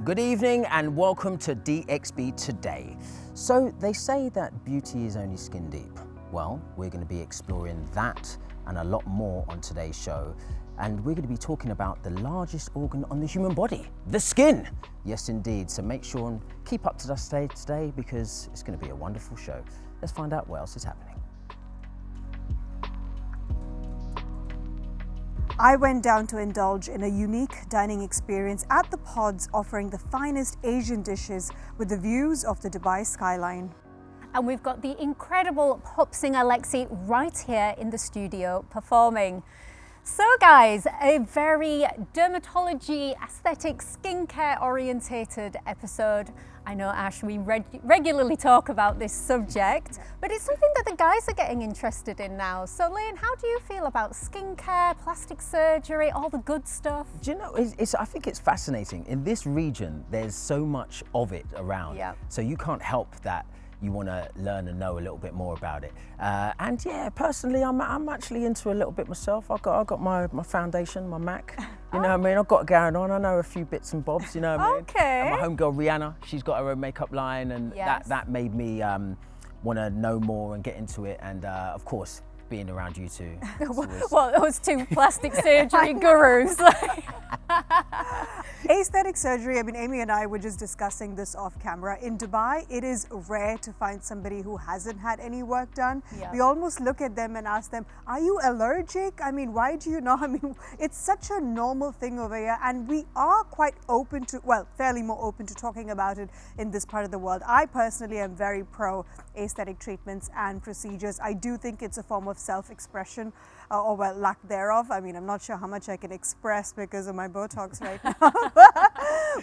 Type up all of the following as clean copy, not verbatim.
Good evening and welcome to DXB Today. So they say that beauty is only skin deep. Well, we're going to be exploring that and a lot more on today's show. And we're going to be talking about the largest organ on the human body, the skin. Yes, indeed. So make sure and keep up to date today because it's going to be a wonderful show. Let's find out what else is happening. I went down to indulge in a unique dining experience at the Pods, offering the finest Asian dishes with the views of the Dubai skyline. And we've got the incredible pop singer Lexi right here in the studio performing. So guys, a very dermatology, aesthetic, skincare orientated episode. I know, Ash, we regularly talk about this subject, but it's something that the guys are getting interested in now. So Lane, how do you feel about skincare, plastic surgery, all the good stuff? Do you know, I think it's fascinating. In this region, there's so much of it around. Yeah. So you can't help that you want to learn and know a little bit more about it. And yeah, personally, I'm actually into a little bit myself. I've got my foundation, my MAC. You know what I mean? I've got it going on. I know a few bits and bobs, you know what I mean? Okay. And my homegirl Rihanna, she's got her own makeup line, and Yes. that made me want to know more and get into it. And of course, being around you two. Well, those two plastic surgery gurus. Aesthetic surgery, I mean, Amy and I were just discussing this off camera. In Dubai, it is rare to find somebody who hasn't had any work done. Yeah. We almost look at them and ask them, are you allergic? I mean, why do you know? I mean, it's such a normal thing over here, and we are quite open to, well, fairly more open to talking about it in this part of the world. I personally am very pro aesthetic treatments and procedures. I do think it's a form of self-expression, or well, lack thereof. I mean, I'm not sure how much I can express because of my Botox right now.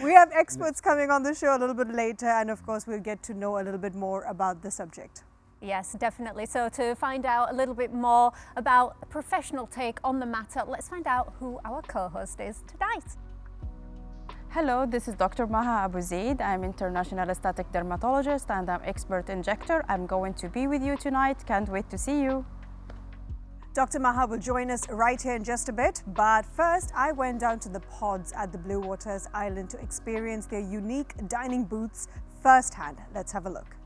We have experts coming on the show a little bit later, and of course we'll get to know a little bit more about the subject. Yes, definitely. So to find out a little bit more about a professional take on the matter, let's find out who our co-host is tonight. Hello, this is Dr. Maha Abu Zaid. I'm international aesthetic dermatologist and I'm expert injector. I'm going to be with you tonight. Can't wait to see you. Dr. Maha will join us right here in just a bit, but first I went down to the Pods at the Blue Waters Island to experience their unique dining booths firsthand. Let's have a look.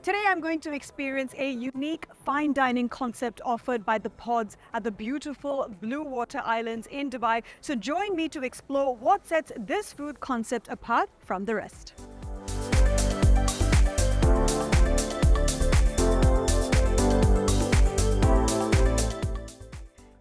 Today I'm going to experience a unique fine dining concept offered by the Pods at the beautiful Blue Water Islands in Dubai. So join me to explore what sets this food concept apart from the rest.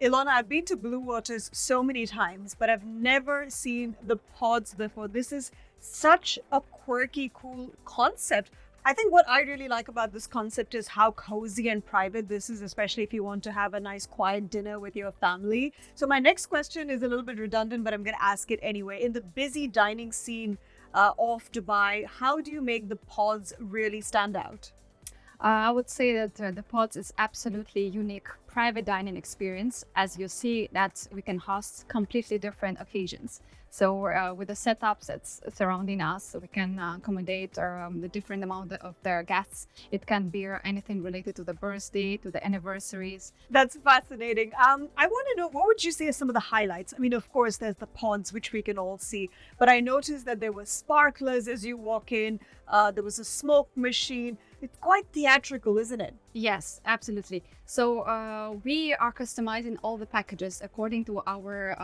Ilona, I've been to Blue Waters so many times, but I've never seen the Pods before. This is such a quirky, cool concept. I think what I really like about this concept is how cozy and private this is, especially if you want to have a nice quiet dinner with your family. So my next question is a little bit redundant, but I'm going to ask it anyway. In the busy dining scene of Dubai, how do you make the Pods really stand out? I would say that the Pods is absolutely unique private dining experience. As you see, that we can host completely different occasions. So with the setups that's surrounding us, we can accommodate the different amount of their guests. It can be anything related to the birthday, to the anniversaries. That's fascinating. I want to know, what would you say are some of the highlights? I mean, of course, there's the Pods, which we can all see, but I noticed that there were sparklers as you walk in. There was a smoke machine. It's quite theatrical, isn't it? Yes, absolutely. So we are customizing all the packages according to our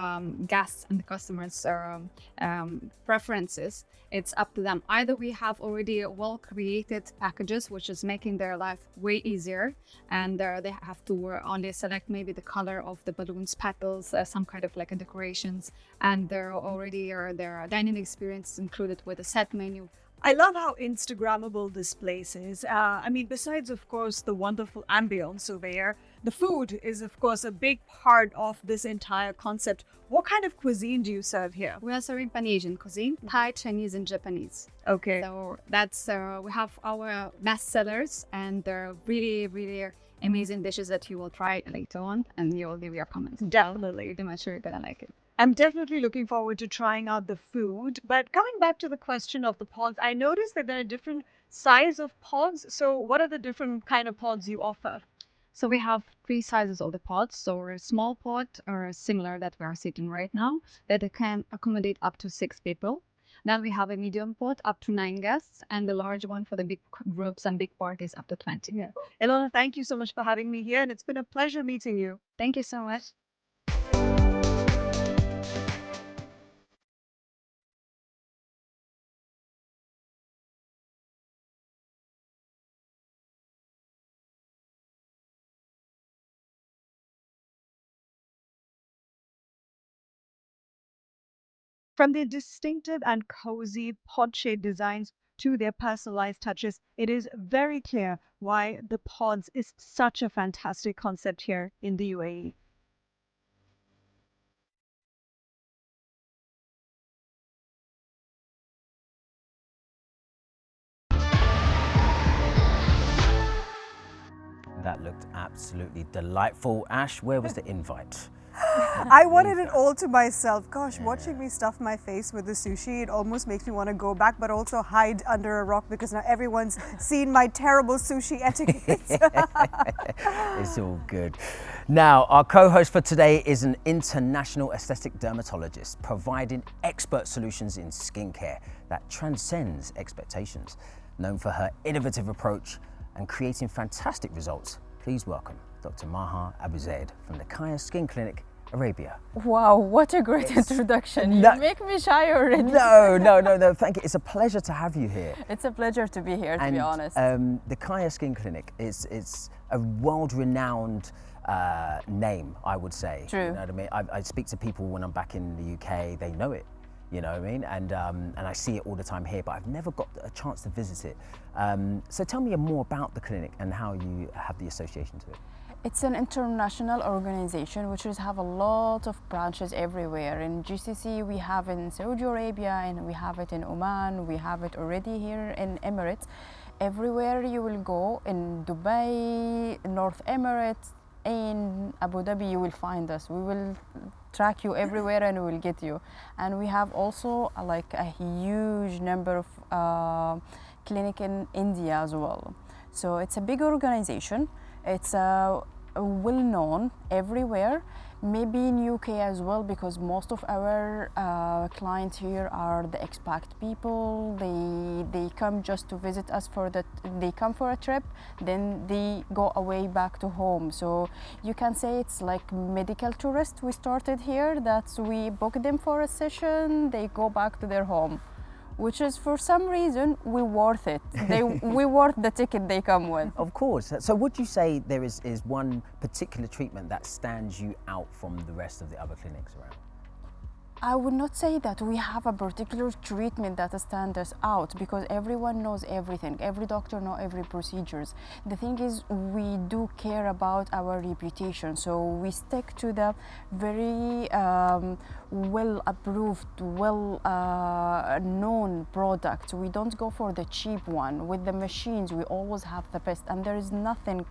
guests and the customers' preferences. It's up to them. Either we have already well-created packages, which is making their life way easier, and they have to only select maybe the color of the balloons, petals, some kind of like a decorations, and they're already their dining experience included with a set menu. I love how Instagrammable this place is. I mean, besides, of course, the wonderful ambience over here, the food is, of course, a big part of this entire concept. What kind of cuisine do you serve here? We are serving Pan-Asian cuisine, Thai, Chinese, and Japanese. Okay. So that's, we have our best sellers, and they're really, really amazing dishes that you will try later on, and you will leave your comments. Definitely. Pretty much sure you're gonna like it. I'm definitely looking forward to trying out the food. But coming back to the question of the Pods, I noticed that there are different size of pods. So what are the different kind of pods you offer? So we have three sizes of the pods. So a small pod or similar that we are sitting right now that can accommodate up to 6 people. Then we have a medium pod up to 9 guests, and the large one for the big groups and big parties up to 20. Yeah. Ilona, thank you so much for having me here, and it's been a pleasure meeting you. Thank you so much. From their distinctive and cozy pod-shaped designs to their personalized touches, it is very clear why the pods is such a fantastic concept here in the UAE. That looked absolutely delightful. Ash, where was the invite? I wanted it all to myself. Gosh, watching me stuff my face with the sushi, it almost makes me want to go back, but also hide under a rock because now everyone's seen my terrible sushi etiquette. It's all good. Now, our co-host for today is an international aesthetic dermatologist providing expert solutions in skincare that transcends expectations. Known for her innovative approach and creating fantastic results, please welcome Dr. Maha Abu Zaid from the Kaya Skin Clinic, Arabia. Wow, what a great introduction. You make me shy already. No, thank you. It's a pleasure to have you here. It's a pleasure to be here, to be honest. The Kaya Skin Clinic it's a world-renowned name, I would say. True. You know what I mean? I speak to people when I'm back in the UK, they know it. You know what I mean? And I see it all the time here, but I've never got a chance to visit it. So tell me more about the clinic and how you have the association to it. It's an international organization which have a lot of branches everywhere. In GCC we have in Saudi Arabia, and we have it in Oman, we have it already here in Emirates. Everywhere you will go, in Dubai, North Emirates, in Abu Dhabi, you will find us. We will track you everywhere and we will get you. And we have also like a huge number of clinic in India as well. So it's a big organization. It's well known everywhere, maybe in UK as well, because most of our clients here are the expat people. They come just to visit us they come for a trip, then they go away back to home. So you can say it's like medical tourists. We started here, that we book them for a session, they go back to their home, which is for some reason we worth it. We worth the ticket they come with. Of course. So would you say there is one particular treatment that stands you out from the rest of the other clinics around? I would not say that we have a particular treatment that stands us out, because everyone knows everything. Every doctor knows every procedures. The thing is, we do care about our reputation, so we stick to the very well approved, well known product. We don't go for the cheap one. With the machines, we always have the best, and there is nothing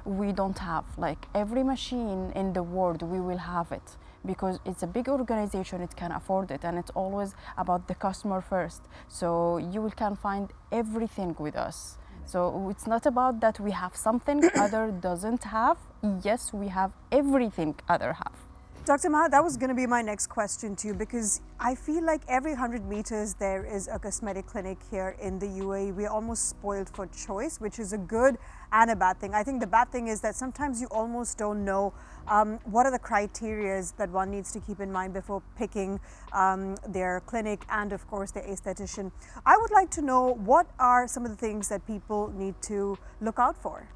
we don't have. Like every machine in the world, we will have it, because it's a big organization, it can afford it, and it's always about the customer first. So you can find everything with us. So it's not about that we have something other doesn't have. Yes, we have everything other have. Dr. Maha, that was going to be my next question to you, because I feel like every 100 meters there is a cosmetic clinic here in the UAE. We're almost spoiled for choice, which is a good and a bad thing. I think the bad thing is that sometimes you almost don't know what are the criteria that one needs to keep in mind before picking their clinic and, of course, their esthetician. I would like to know, what are some of the things that people need to look out for?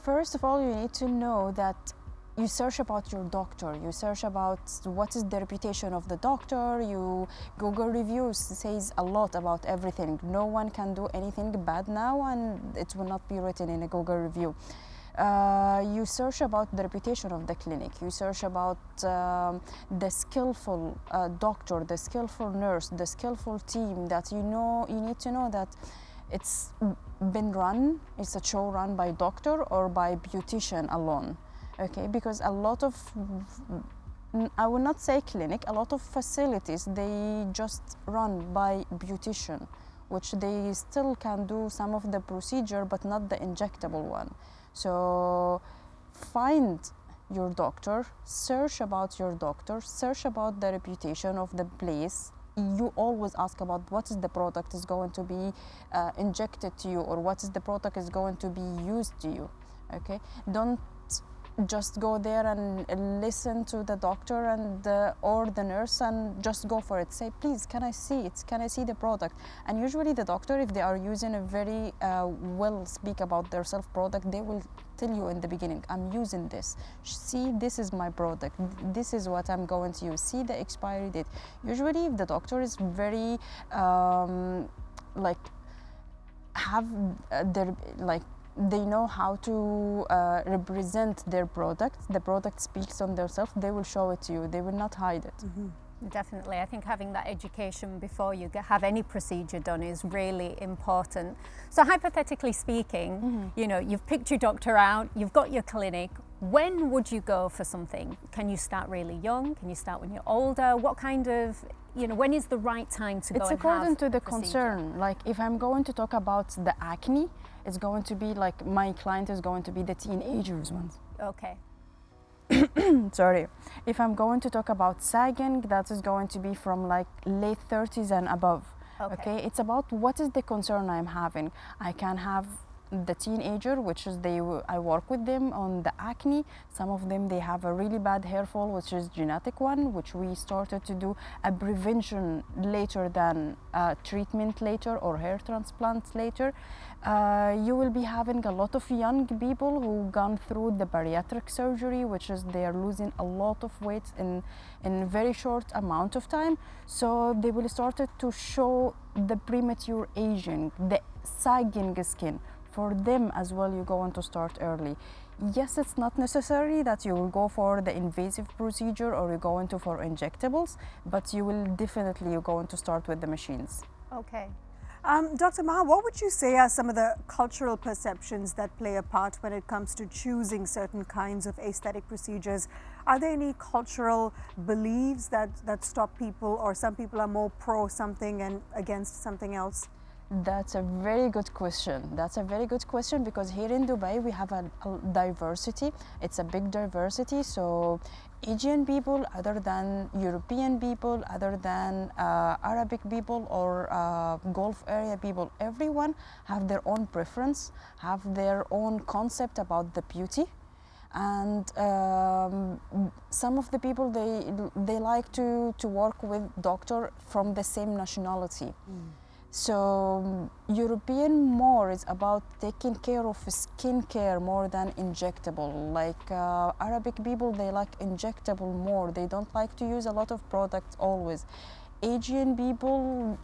First of all, you need to know that you search about your doctor, you search about what is the reputation of the doctor, you Google reviews says a lot about everything. No one can do anything bad now and it will not be written in a Google review. You search about the reputation of the clinic, you search about the skillful doctor, the skillful nurse, the skillful team, that you need to know that it's been run, it's a show run by doctor or by beautician alone. Okay, because a lot of, I will not say clinic, a lot of facilities, they just run by beautician, which they still can do some of the procedure, but not the injectable one. So find your doctor, search about your doctor, search about the reputation of the place. You always ask about what is the product is going to be injected to you, or what is the product is going to be used to you. Okay, don't just go there and listen to the doctor and or the nurse and just go for it. Say, please, can I see it? Can I see the product? And usually the doctor, if they are using a very well speak about their self product, they will tell you in the beginning, I'm using this. See, this is my product. This is what I'm going to use. See the expiry date. Usually if the doctor is very like have their like they know how to represent their product. The product speaks on themselves. They will show it to you. They will not hide it. Definitely. I think having that education before you have any procedure done is really important. So hypothetically speaking, you know, you've picked your doctor out, you've got your clinic. When would you go for something? Can you start really young? Can you start when you're older? What kind of, you know, when is the right time to go and have It's according to the a procedure? concern. Like if I'm going to talk about the acne, it's going to be like my client is going to be the teenagers ones. Okay. Sorry. If I'm going to talk about sagging, that is going to be from like late 30s and above. Okay. It's about what is the concern I'm having. I can have the teenager, which is I work with them on the acne. Some of them, they have a really bad hair fall, which is genetic one, which we started to do a prevention later than treatment later, or hair transplants later. You will be having a lot of young people who gone through the bariatric surgery, which is they are losing a lot of weight in a very short amount of time. So they will start to show the premature aging, the sagging skin. For them as well, you're going to start early. Yes, it's not necessary that you will go for the invasive procedure or you're going to for injectables, but you will definitely, you're going to start with the machines. Okay. Dr. Maha, what would you say are some of the cultural perceptions that play a part when it comes to choosing certain kinds of aesthetic procedures? Are there any cultural beliefs that stop people, or some people are more pro something and against something else? That's a very good question. That's a very good question, because here in Dubai we have a diversity. It's a big diversity. So Asian people, other than European people, other than Arabic people or Gulf area people, everyone have their own preference, have their own concept about the beauty. And some of the people, they like to work with doctor from the same nationality. So European more is about taking care of skincare more than injectable. Like Arabic people, they like injectable more. They don't like to use a lot of products always. Asian people,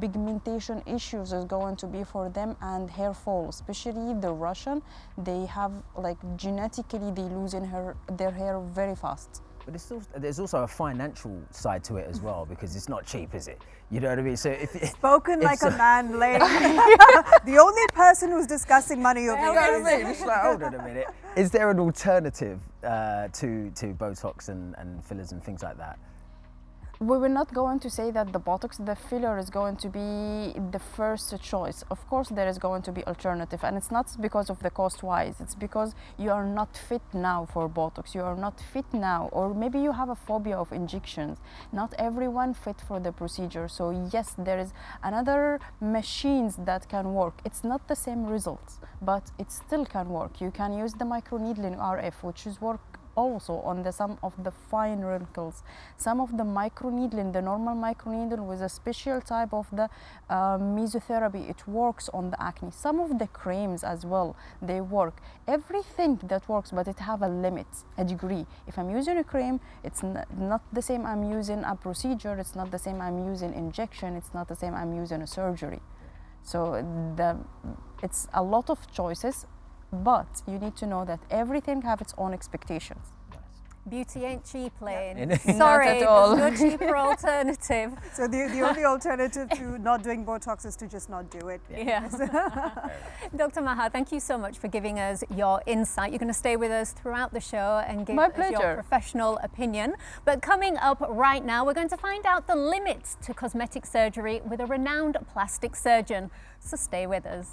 pigmentation issues is going to be for them, and hair fall, especially the Russian. They have like genetically they losing their hair very fast. But there's also a financial side to it as well, because it's not cheap, is it? You know what I mean? So Spoken like a man, Lane. The only person who's discussing money over here. It's like, hold on a minute. Is there an alternative to Botox and fillers and things like that? We were not going to say that the Botox, the filler is going to be the first choice. Of course, there is going to be alternative, and it's not because of the cost-wise. It's because you are not fit now for Botox. You are not fit now, or maybe you have a phobia of injections. Not everyone fit for the procedure. So yes, there is another machines that can work. It's not the same results, but it still can work. You can use the microneedling RF, which is work also on some of the fine wrinkles. Some of the microneedling, the normal microneedle with a special type of the mesotherapy, it works on the acne. Some of the creams as well, they work. Everything that works, but it have a limit, a degree. If I'm using a cream, it's not the same I'm using a procedure, it's not the same I'm using injection, it's not the same I'm using a surgery. So it's a lot of choices, but you need to know that everything have its own expectations. Beauty ain't cheap, Lane. Not Sorry, at all. there's no cheaper alternative. So the only alternative to not doing Botox is to just not do it. Yeah. Dr. Maha, thank you so much for giving us your insight. You're going to stay with us throughout the show and give My us your pleasure. professional opinion. But coming up right now, we're going to find out the limits to cosmetic surgery with a renowned plastic surgeon. So stay with us.